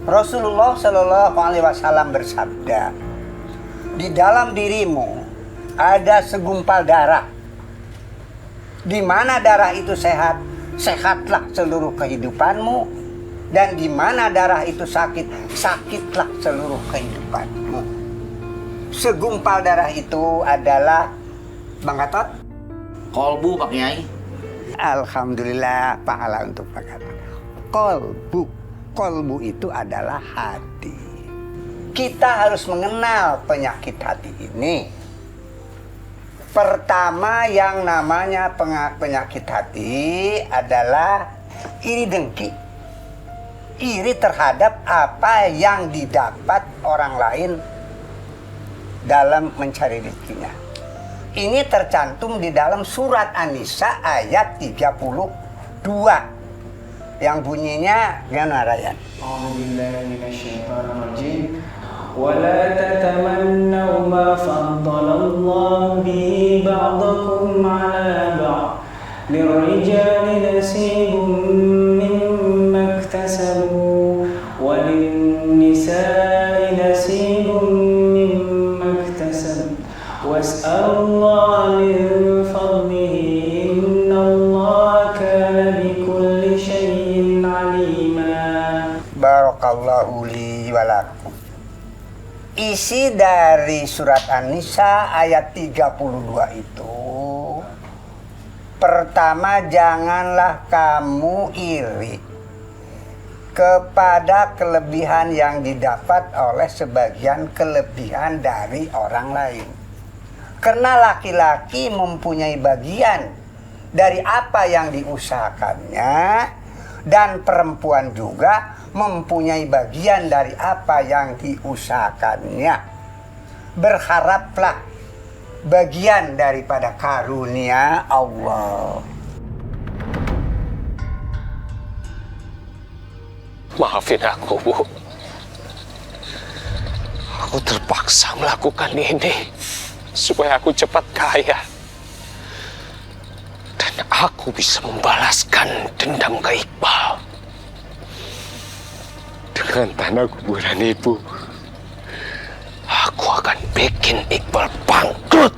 Rasulullah Shallallahu Alaihi Wasallam bersabda, di dalam dirimu ada segumpal darah. Di mana darah itu sehat, sehatlah seluruh kehidupanmu. Dan di mana darah itu sakit, sakitlah seluruh kehidupanmu. Segumpal darah itu adalah Bang Gatot? Kolbu, Pak Kiai. Alhamdulillah, pahala untuk Pak Gatot. Kolbu itu adalah hati. Kita harus mengenal penyakit hati ini. Pertama yang namanya penyakit hati adalah iri dengki. Iri terhadap apa yang didapat orang lain dalam mencari rezekinya. Ini tercantum di dalam surat An-Nisa ayat 32 yang bunyinya gimana, Ryan? ولا تتمنوا ما فضل الله به بعضكم على بعض للرجال نصيب مما اكتسبوا وللنساء نصيب مما اكتسبوا واسألوا الله من فضله إن الله كان بكل شيء عليما. Barakallahu li wa lakum. Isi dari surat An-Nisa ayat 32 itu, pertama, janganlah kamu iri kepada kelebihan yang didapat oleh sebagian kelebihan dari orang lain. Karena laki-laki mempunyai bagian dari apa yang diusahakannya, dan perempuan juga mempunyai bagian dari apa yang diusahakannya. Berharaplah bagian daripada karunia Allah. Maafin aku, Bu. Aku terpaksa melakukan ini supaya aku cepat kaya. Dan aku bisa membalaskan dendam ke Iqbal. Dengan tanah kuburan ibu, aku akan bikin Iqbal bangkrut.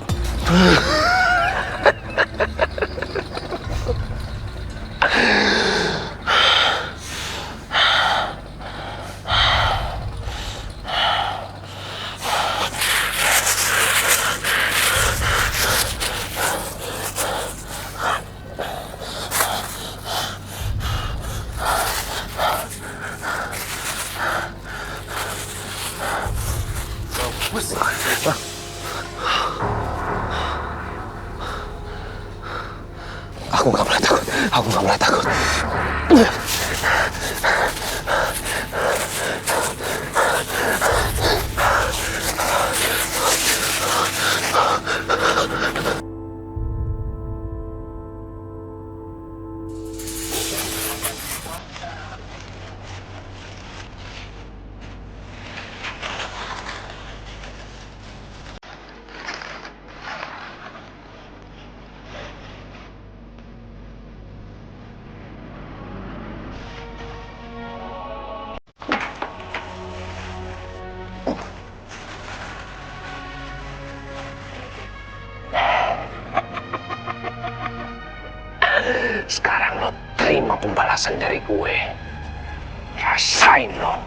Aku nggak boleh takut. Aku nggak boleh takut. Sekarang lo terima pembalasan dari gue. Rasain lo.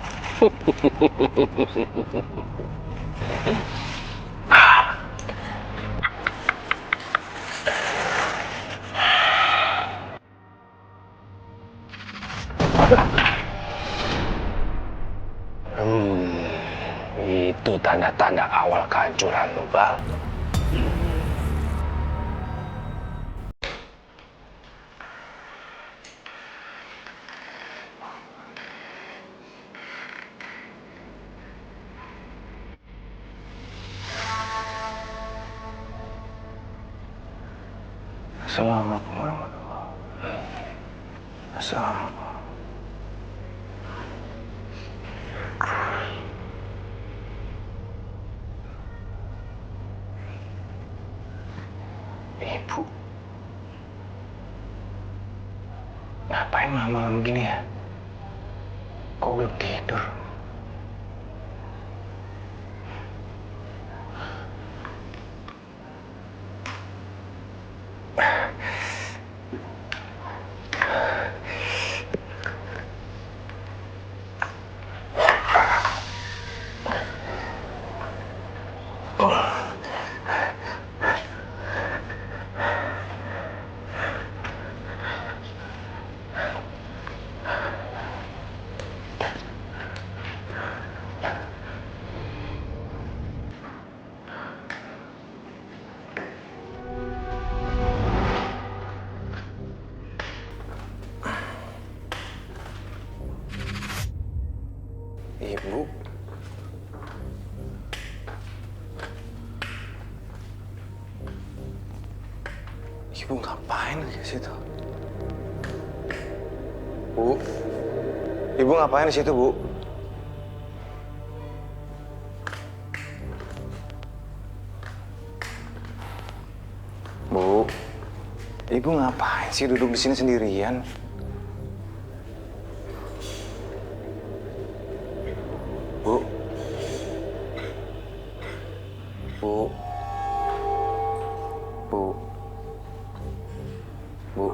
Itu tanda-tanda awal kehancuran lo, Bal. Assalamualaikum warahmatullahi wabarakatuh. Assalamualaikum. Ibu, ngapain malam-malam begini ya? Kok belum tidur? Ibu. Ibu ngapain di situ? Bu. Ibu ngapain di situ, Bu? Bu. Ibu ngapain sih duduk di sini sendirian? Bu. Bu. Bu. Bu.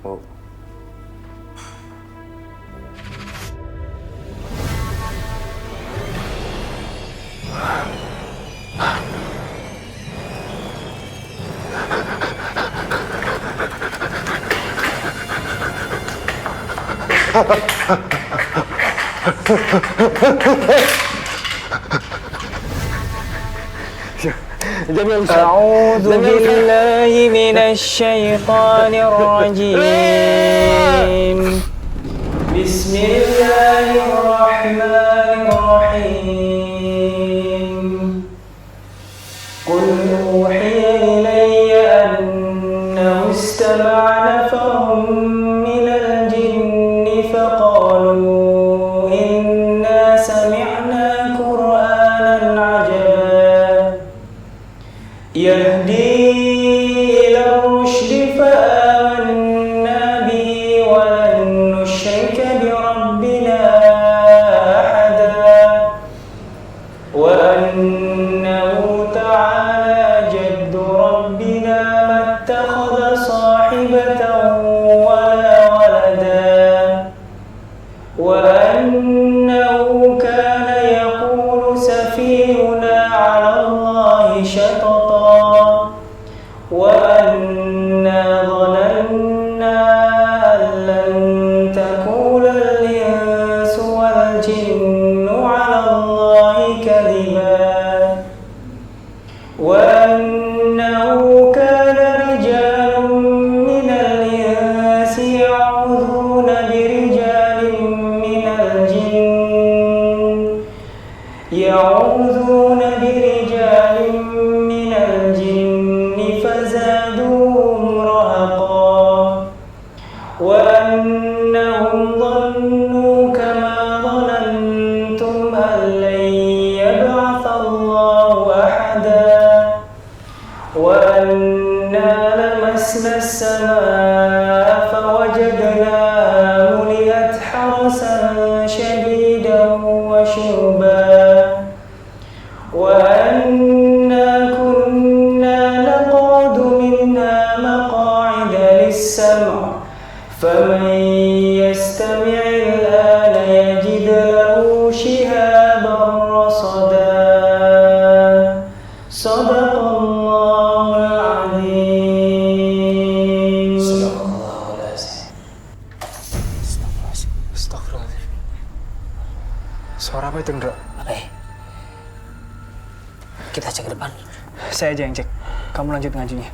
Bu. أعوذ بالله من الشيطان الرجيم بسم الله الرحمن الرحيم قل أوحي إلي أنه استمع نفر من الجن فقالوا إنا سمعنا قرآنا عجبا يهدي إلى الرشد فآمنا به ولن نشرك بربنا أحدا وأنه تعالى جد ربنا ما اتخذ صاحبة ولا ولدا وأنه كان يقول سفيهنا على الله شططا وأنا ظننا أن لن تقول الإنس والجن على الله كذبا وأنه كان رجال من الإنس يعوذون برجال من الجن فزادوهم رهقا وأنهم ظنوا كما ظننتم أن لن يبعث الله أحدا وأنا لمسنا السماء فوجدناها ملئت حرسا شديدا وشربا وأنا كنا نقعد منها مقاعد للسمع فمن يستمع الآن يجد له شهابا رصدا صدق الله العظيم Astagfirullahaladzim. Suara apa itu, Ndra? Kita cek ke depan. Saya aja yang cek, kamu lanjut ngajinya.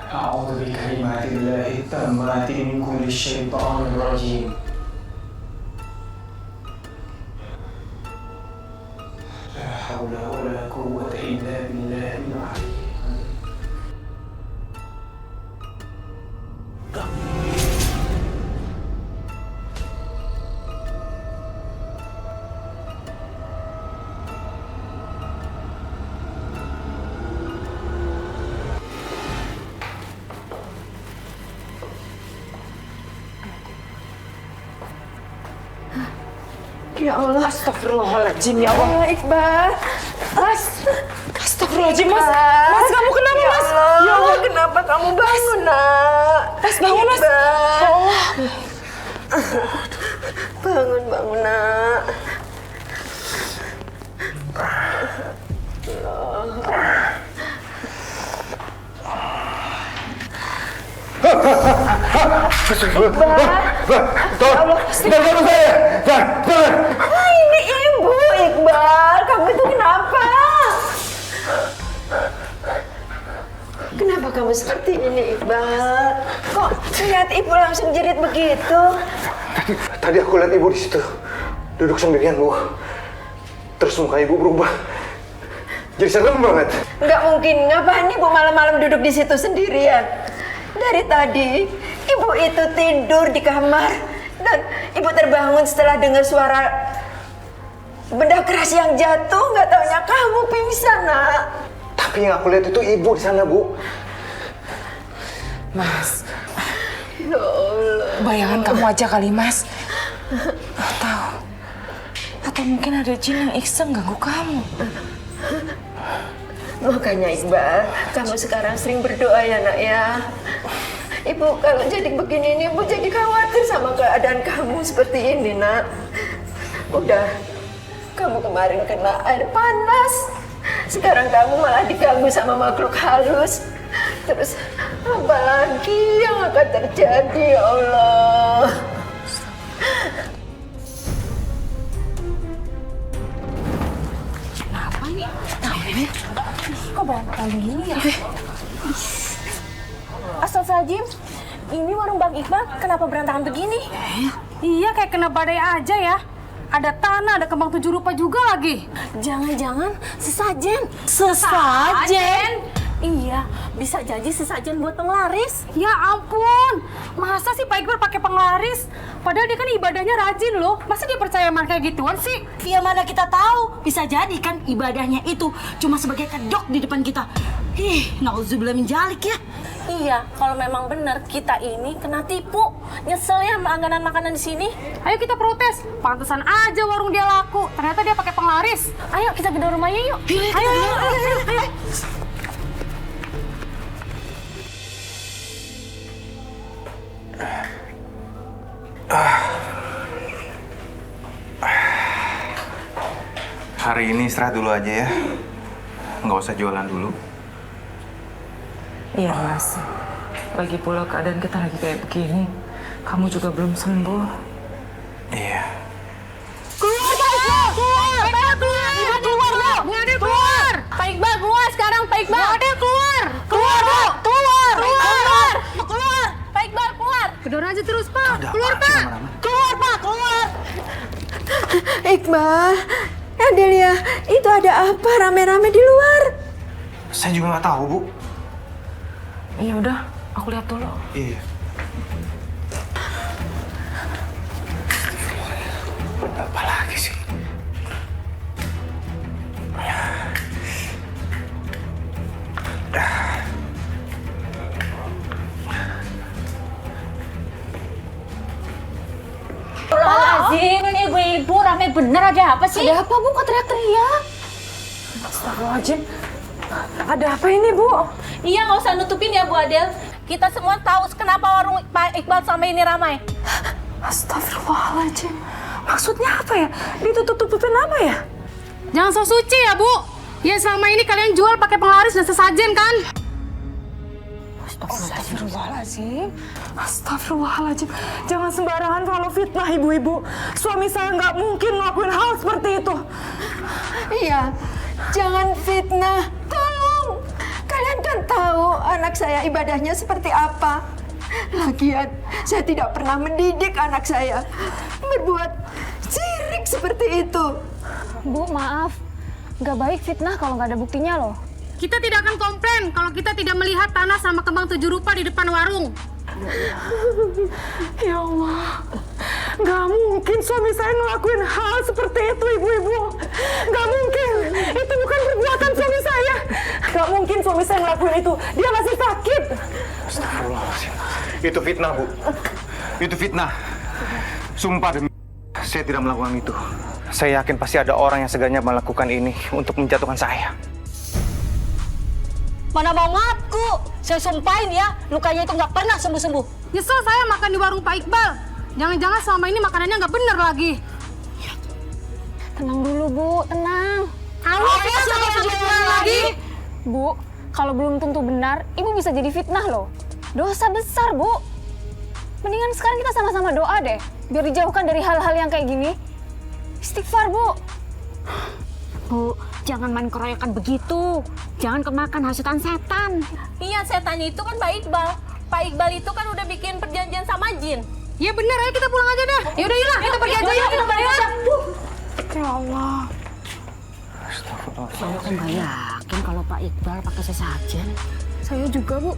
أعوذ بكلمات الله التامات من كل الشيطان الرجيم لا حول ولا قوة إلا بالله العلي Ya Allah. Astagfirullahaladzim, ya Allah. Allah, Iqbal. Mas, astagfirullahaladzim, Mas. Iqbal. Mas, kamu kenapa, Ya Mas? Allah, Ya Allah. kenapa kamu bangun, nak? Mas, bangun, Mas. Iqbal. Ya Allah. Bangun, bangun, nak. Ini ibu, Iqbal. Kamu itu kenapa? Kenapa kamu seperti ini, Iqbal? Kok lihat ibu langsung jerit begitu? Tadi aku lihat ibu di situ. Duduk sendirian, Bu. Terus muka ibu berubah. Jadi serem banget. Nggak mungkin. Ngapain ibu malam-malam duduk di situ sendirian? Dari tadi, ibu itu tidur di kamar. Dan ibu terbangun setelah dengar suara benda keras yang jatuh. Nggak taunya kamu pingsan, nak. Tapi yang aku lihat itu ibu di sana, Bu. Mas, Ya Allah. bayangan kamu aja kali, Mas. Atau mungkin ada jin yang iseng ganggu kamu. Makanya Iqbal, kamu sekarang sering berdoa ya, nak ya. Ibu kalau jadi begini ini, ibu jadi khawatir sama keadaan kamu seperti ini, nak. Udah, kamu kemarin kena air panas. Sekarang kamu malah diganggu sama makhluk halus. Terus apa lagi yang akan terjadi, ya Allah? Kok berantakan gini ya? Astagfirullahaladzim, ini warung Bang Iqbal kenapa berantakan begini? Iya, kayak kena badai aja ya. Ada tanah, ada kembang 7 rupa juga lagi. Jangan-jangan sesajen. Sesajen? Iya, bisa jadi sesajen buat penglaris. Ya ampun, masa sih Pak Iqbal pakai penglaris? Padahal dia kan ibadahnya rajin loh. Masa dia percaya sama kayak gituan sih? Ya mana kita tahu, bisa jadi kan ibadahnya itu cuma sebagai kedok di depan kita. Nauzubillah min dzalik ya. Iya, kalau memang benar kita ini kena tipu. Nyesel ya sama langganan makanan di sini. Ayo kita protes. Pantesan aja warung dia laku. Ternyata dia pakai penglaris. Ayo kita ke dalam rumahnya yuk. Ayo. Hari ini istirahat dulu aja ya. Nggak usah jualan dulu. Iya, Mas. Lagi pula keadaan kita lagi kayak begini. Kamu juga belum sembuh. Iya. Keluar! Pak Iqbal keluar sekarang, Pak Iqbal! Ada keluar! Keluar, Bu! Keluar! Keluar! Pak Iqbal keluar! Kedor aja terus, Pak! Ada Keluar, apaan sih, Pak! lama-lama? Keluar, Pak! Keluar! Iqbal, Adelia, itu ada apa rame-rame di luar? Saya juga nggak tahu, Bu. Iya udah, aku lihat dulu. Iya. Apa lagi sih? Astagfirullahaladzim, ini ibu-ibu rame bener, ada apa sih? Ada apa, Bu? Kok teriak-teriak? Astagfirullahaladzim. Ada apa ini, Bu? Iya, nggak usah nutupin ya, Bu Adel. Kita semua tahu kenapa warung Pak Iqbal selama ini ramai. Astagfirullahaladzim. Maksudnya apa ya? Ditutup-tutupin apa ya? Jangan so suci ya, Bu. Ya selama ini kalian jual pakai penglaris dan sesajen kan? Astagfirullahaladzim. Astagfirullahaladzim. Jangan sembarangan kalau fitnah ibu-ibu. Suami saya nggak mungkin ngelakuin hal seperti itu. Iya, jangan fitnah. Tolong. Kalian kan tahu anak saya ibadahnya seperti apa. Lagian, saya tidak pernah mendidik anak saya berbuat syirik seperti itu. Bu, maaf. Nggak baik fitnah kalau nggak ada buktinya loh. Kita tidak akan komplain kalau kita tidak melihat tanah sama kembang 7 rupa di depan warung. Ya Allah. Nggak mungkin suami saya ngelakuin hal seperti itu, ibu-ibu. Nggak mungkin. Itu bukan perbuatan suami saya. Nggak mungkin suami saya ngelakuin itu. Dia masih sakit. Astagfirullahaladzim. Itu fitnah, Bu. Itu fitnah. Sumpah demi saya tidak melakukan itu. Saya yakin pasti ada orang yang sengaja melakukan ini untuk menjatuhkan saya. Mana mau ngaku? Saya sumpahin ya, lukanya itu nggak pernah sembuh-sembuh. Nyesel saya makan di warung Pak Iqbal. Jangan-jangan selama ini makanannya nggak bener lagi. Tenang dulu, Bu. Tenang. Awas ya, lagi. Bu, kalau belum tentu benar, Ibu bisa jadi fitnah loh. Dosa besar, Bu. Mendingan sekarang kita sama-sama doa deh. Biar dijauhkan dari hal-hal yang kayak gini. Istighfar, Bu. Bu, jangan main keroyokan begitu. Jangan kemakan hasutan setan. Iya, setannya itu kan Pak Iqbal. Pak Iqbal itu kan udah bikin perjanjian sama jin. Ya bener, ayo kita pulang aja deh. Yaudah, kita pergi aja ya. Kita balik aja. Ya Allah. Saya kan nggak yakin kalau Pak Iqbal pakai sesajen. Saya juga, Bu.